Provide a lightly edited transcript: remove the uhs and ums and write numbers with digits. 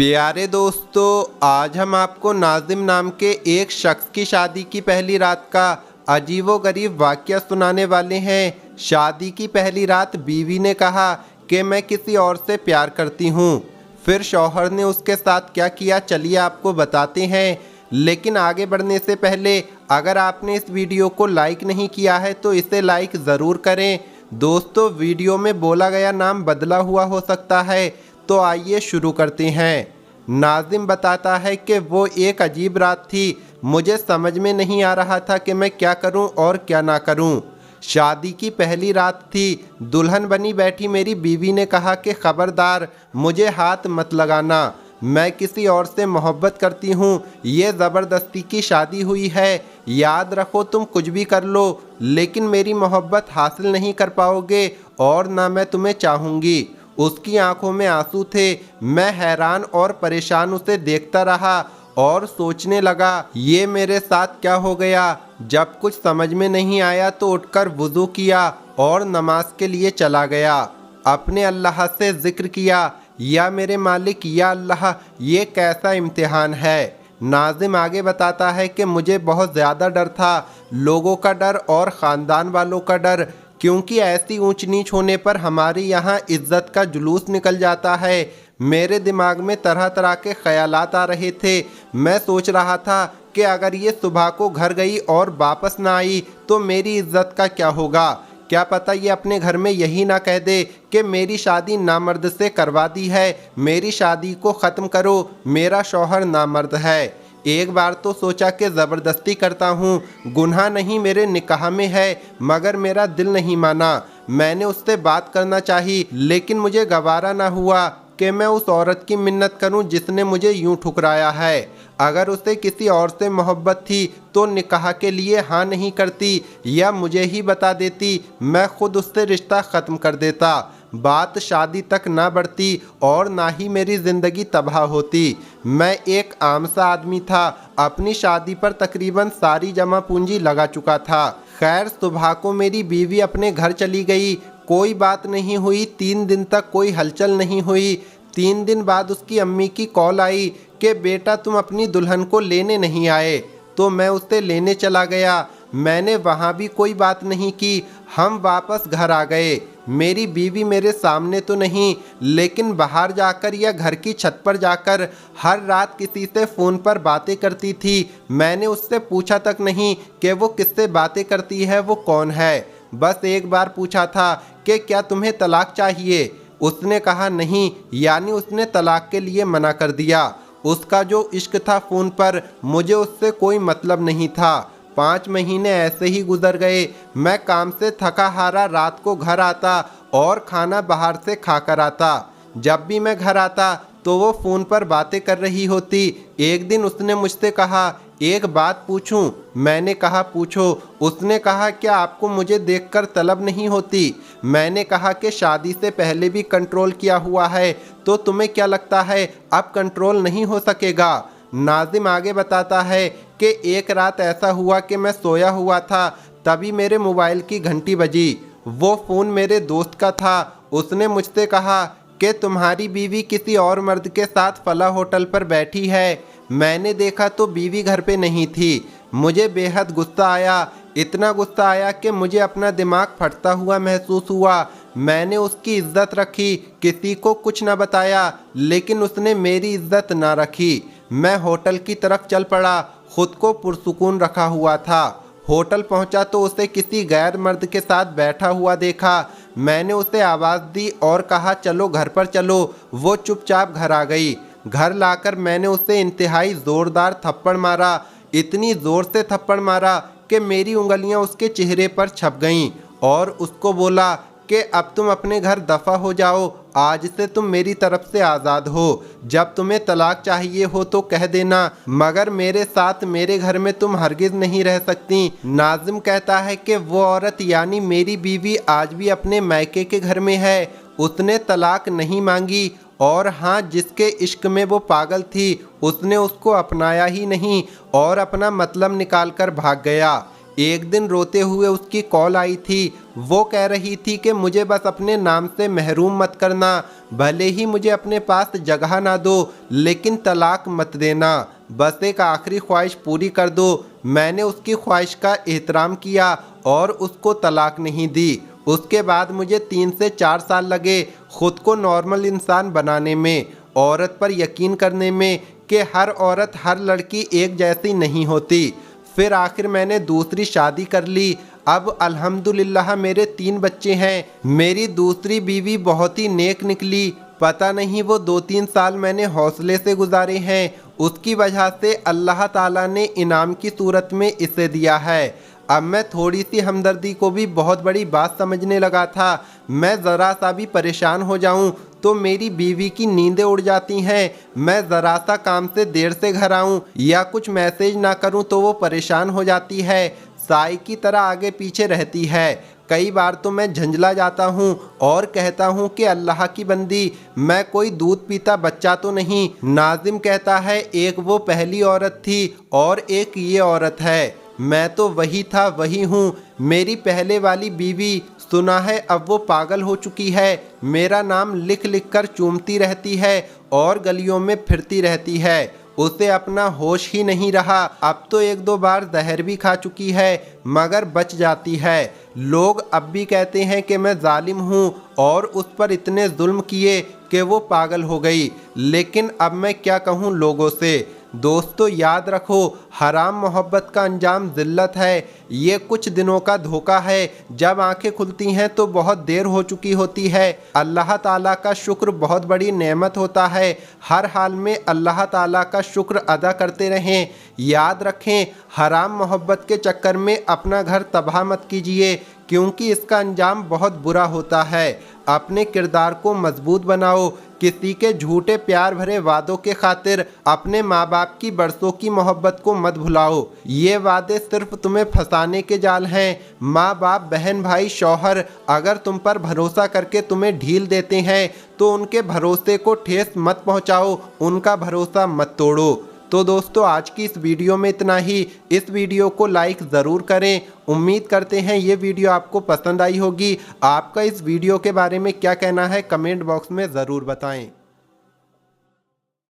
प्यारे दोस्तों, आज हम आपको नाजिम नाम के एक शख्स की शादी की पहली रात का अजीबोगरीब वाक़या सुनाने वाले हैं। शादी की पहली रात बीवी ने कहा कि मैं किसी और से प्यार करती हूँ। फिर शौहर ने उसके साथ क्या किया, चलिए आपको बताते हैं। लेकिन आगे बढ़ने से पहले अगर आपने इस वीडियो को लाइक नहीं किया है तो इसे लाइक ज़रूर करें। दोस्तों, वीडियो में बोला गया नाम बदला हुआ हो सकता है, तो आइए शुरू करते हैं। नाजिम बताता है कि वो एक अजीब रात थी। मुझे समझ में नहीं आ रहा था कि मैं क्या करूं और क्या ना करूं। शादी की पहली रात थी। दुल्हन बनी बैठी मेरी बीवी ने कहा कि खबरदार, मुझे हाथ मत लगाना, मैं किसी और से मोहब्बत करती हूँ। ये ज़बरदस्ती की शादी हुई है। याद रखो, तुम कुछ भी कर लो लेकिन मेरी मोहब्बत हासिल नहीं कर पाओगे और ना मैं तुम्हें चाहूँगी। उसकी आंखों में आंसू थे। मैं हैरान और परेशान उसे देखता रहा और सोचने लगा, ये मेरे साथ क्या हो गया। जब कुछ समझ में नहीं आया तो उठकर वुज़ू किया और नमाज के लिए चला गया। अपने अल्लाह से जिक्र किया, या मेरे मालिक, या अल्लाह, ये कैसा इम्तिहान है। नाजिम आगे बताता है कि मुझे बहुत ज़्यादा डर था, लोगों का डर और ख़ानदान वालों का डर, क्योंकि ऐसी ऊंच नीच होने पर हमारे यहाँ इज्जत का जुलूस निकल जाता है। मेरे दिमाग में तरह तरह के ख्यालात आ रहे थे। मैं सोच रहा था कि अगर ये सुबह को घर गई और वापस ना आई तो मेरी इज्जत का क्या होगा। क्या पता ये अपने घर में यही ना कह दे कि मेरी शादी नामर्द से करवा दी है, मेरी शादी को ख़त्म करो, मेरा शौहर नामर्द है। एक बार तो सोचा कि ज़बरदस्ती करता हूँ, गुनाह नहीं मेरे निकाह में है, मगर मेरा दिल नहीं माना। मैंने उससे बात करना चाहिए लेकिन मुझे गवारा ना हुआ कि मैं उस औरत की मिन्नत करूं जिसने मुझे यूं ठुकराया है। अगर उसे किसी और से मोहब्बत थी तो निकाह के लिए हाँ नहीं करती या मुझे ही बता देती, मैं खुद उससे रिश्ता ख़त्म कर देता। बात शादी तक ना बढ़ती और ना ही मेरी ज़िंदगी तबाह होती। मैं एक आम सा आदमी था, अपनी शादी पर तकरीबन सारी जमा पूंजी लगा चुका था। खैर, सुबह को मेरी बीवी अपने घर चली गई। कोई बात नहीं हुई, 3 दिन तक कोई हलचल नहीं हुई। 3 दिन बाद उसकी अम्मी की कॉल आई कि बेटा तुम अपनी दुल्हन को लेने नहीं आए, तो मैं उसे लेने चला गया। मैंने वहाँ भी कोई बात नहीं की, हम वापस घर आ गए। मेरी बीवी मेरे सामने तो नहीं, लेकिन बाहर जाकर या घर की छत पर जाकर हर रात किसी से फ़ोन पर बातें करती थी। मैंने उससे पूछा तक नहीं कि वो किससे बातें करती है, वो कौन है। बस एक बार पूछा था कि क्या तुम्हें तलाक चाहिए। उसने कहा नहीं, यानी उसने तलाक के लिए मना कर दिया। उसका जो इश्क था फ़ोन पर, मुझे उससे कोई मतलब नहीं था। 5 महीने ऐसे ही गुजर गए। मैं काम से थका हारा रात को घर आता और खाना बाहर से खाकर आता। जब भी मैं घर आता तो वो फ़ोन पर बातें कर रही होती। एक दिन उसने मुझसे कहा, एक बात पूछूं? मैंने कहा पूछो। उसने कहा, क्या आपको मुझे देखकर तलब नहीं होती? मैंने कहा कि शादी से पहले भी कंट्रोल किया हुआ है, तो तुम्हें क्या लगता है अब कंट्रोल नहीं हो सकेगा? नाजिम आगे बताता है कि एक रात ऐसा हुआ कि मैं सोया हुआ था, तभी मेरे मोबाइल की घंटी बजी। वो फ़ोन मेरे दोस्त का था। उसने मुझसे कहा कि तुम्हारी बीवी किसी और मर्द के साथ फला होटल पर बैठी है। मैंने देखा तो बीवी घर पे नहीं थी। मुझे बेहद गुस्सा आया, इतना गुस्सा आया कि मुझे अपना दिमाग फटता हुआ महसूस हुआ। मैंने उसकी इज्जत रखी, किसी को कुछ न बताया, लेकिन उसने मेरी इज्जत ना रखी। मैं होटल की तरफ चल पड़ा, खुद को पुरसुकून रखा हुआ था। होटल पहुंचा तो उसे किसी गैर मर्द के साथ बैठा हुआ देखा। मैंने उसे आवाज़ दी और कहा, चलो घर पर चलो। वो चुपचाप घर आ गई। घर लाकर मैंने उसे इंतहाई ज़ोरदार थप्पड़ मारा। इतनी ज़ोर से थप्पड़ मारा कि मेरी उंगलियां उसके चेहरे पर छप गईं और उसको बोला कि अब तुम अपने घर दफ़ा हो जाओ, आज से तुम मेरी तरफ से आज़ाद हो। जब तुम्हें तलाक चाहिए हो तो कह देना, मगर मेरे साथ मेरे घर में तुम हरगिज़ नहीं रह सकती। नाजिम कहता है कि वो औरत यानी मेरी बीवी आज भी अपने मायके के घर में है। उसने तलाक नहीं मांगी और हाँ, जिसके इश्क में वो पागल थी उसने उसको अपनाया ही नहीं और अपना मतलब निकाल कर भाग गया। एक दिन रोते हुए उसकी कॉल आई थी वो कह रही थी कि मुझे बस अपने नाम से महरूम मत करना, भले ही मुझे अपने पास जगह ना दो, लेकिन तलाक मत देना, बस एक आखिरी ख्वाहिश पूरी कर दो। मैंने उसकी ख्वाहिश का एहतराम किया और उसको तलाक नहीं दी। उसके बाद मुझे 3 से 4 साल लगे खुद को नॉर्मल इंसान बनाने में, औरत पर यकीन करने में कि हर औरत हर लड़की एक जैसी नहीं होती। फिर आखिर मैंने दूसरी शादी कर ली। अब अल्हम्दुलिल्लाह मेरे 3 बच्चे हैं। मेरी दूसरी बीवी बहुत ही नेक निकली। पता नहीं वो 2-3 साल मैंने हौसले से गुजारे हैं, उसकी वजह से अल्लाह ताला ने इनाम की सूरत में इसे दिया है। अब मैं थोड़ी सी हमदर्दी को भी बहुत बड़ी बात समझने लगा था। मैं ज़रा सा भी परेशान हो जाऊं तो मेरी बीवी की नींदें उड़ जाती हैं। मैं ज़रा सा काम से देर से घर आऊं या कुछ मैसेज ना करूं तो वो परेशान हो जाती है, साई की तरह आगे पीछे रहती है। कई बार तो मैं झंझला जाता हूँ और कहता हूँ कि अल्लाह की बंदी, मैं कोई दूध पीता बच्चा तो नहीं। नाजिम कहता है एक वो पहली औरत थी और एक ये औरत है, मैं तो वही था वही हूँ। मेरी पहले वाली बीवी सुना है अब वो पागल हो चुकी है, मेरा नाम लिख लिख कर चूमती रहती है और गलियों में फिरती रहती है। उसे अपना होश ही नहीं रहा। अब तो 1-2 बार जहर भी खा चुकी है मगर बच जाती है। लोग अब भी कहते हैं कि मैं जालिम हूँ और उस पर इतने जुल्म किए कि वो पागल हो गई, लेकिन अब मैं क्या कहूँ लोगों से। दोस्तों याद रखो, हराम मोहब्बत का अंजाम ज़िल्लत है। ये कुछ दिनों का धोखा है, जब आंखें खुलती हैं तो बहुत देर हो चुकी होती है। अल्लाह ताला का शुक्र बहुत बड़ी नेमत होता है। हर हाल में अल्लाह ताला का शुक्र अदा करते रहें। याद रखें, हराम मोहब्बत के चक्कर में अपना घर तबाह मत कीजिए, क्योंकि इसका अंजाम बहुत बुरा होता है। अपने किरदार को मजबूत बनाओ। किसी के झूठे प्यार भरे वादों के खातिर अपने माँ बाप की बरसों की मोहब्बत को मत भुलाओ। ये वादे सिर्फ तुम्हें फंसाने के जाल हैं। माँ बाप, बहन, भाई, शौहर अगर तुम पर भरोसा करके तुम्हें ढील देते हैं तो उनके भरोसे को ठेस मत पहुँचाओ, उनका भरोसा मत तोड़ो। तो दोस्तों आज की इस वीडियो में इतना ही। इस वीडियो को लाइक ज़रूर करें। उम्मीद करते हैं ये वीडियो आपको पसंद आई होगी। आपका इस वीडियो के बारे में क्या कहना है कमेंट बॉक्स में ज़रूर बताएं।